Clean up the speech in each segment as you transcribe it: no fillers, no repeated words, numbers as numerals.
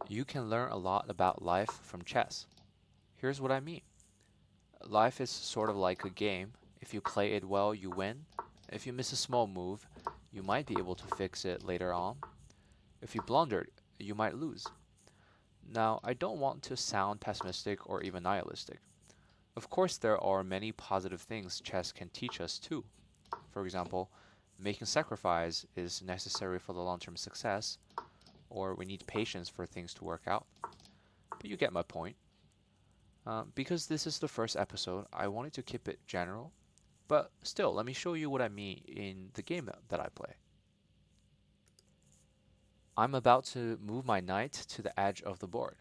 You can learn a lot about life from chess. Here's what I mean. Life is sort of like a game. If you play it well, you win. If you miss a small move, you might be able to fix it later on. If you blundered, you might lose. Now, I don't want to sound pessimistic or even nihilistic. Of course, there are many positive things chess can teach us too. For example, making sacrifice is necessary for the long-term success, or we need patience for things to work out. But you get my point. Because this is the first episode, I wanted to keep it general, but still, let me show you what I mean in the game that I play. I'm about to move my knight to the edge of the board.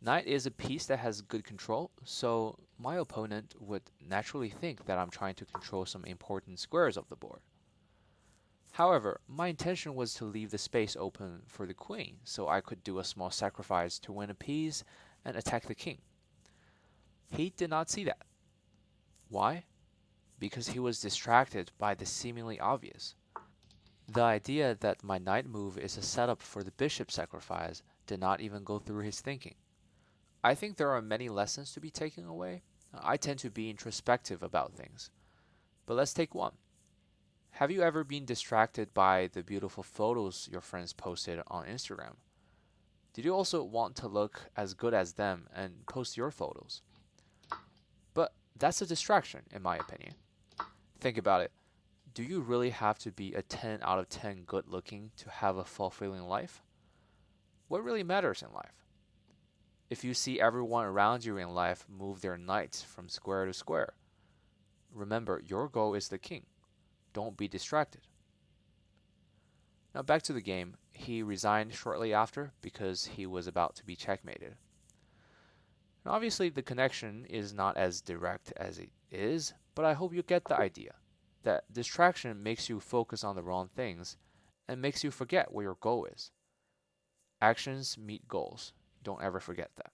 Knight is a piece that has good control, so my opponent would naturally think that I'm trying to control some important squares of the board. However, my intention was to leave the space open for the queen, so I could do a small sacrifice to win a piece and attack the king. He did not see that. Why? Because he was distracted by the seemingly obvious. The idea that my knight move is a setup for the bishop sacrifice did not even go through his thinking. I think there are many lessons to be taken away. I tend to be introspective about things. But let's take one. Have you ever been distracted by the beautiful photos your friends posted on Instagram? Did you also want to look as good as them and post your photos? But that's a distraction, in my opinion. Think about it. Do you really have to be a 10 out of 10 good looking to have a fulfilling life? What really matters in life? If you see everyone around you in life move their knights from square to square, remember your goal is the king. Don't be distracted. Now back to the game. He resigned shortly after because he was about to be checkmated. Now obviously the connection is not as direct as it is, but I hope you get the idea that distraction makes you focus on the wrong things and makes you forget what your goal is. Actions meet goals. Don't ever forget that.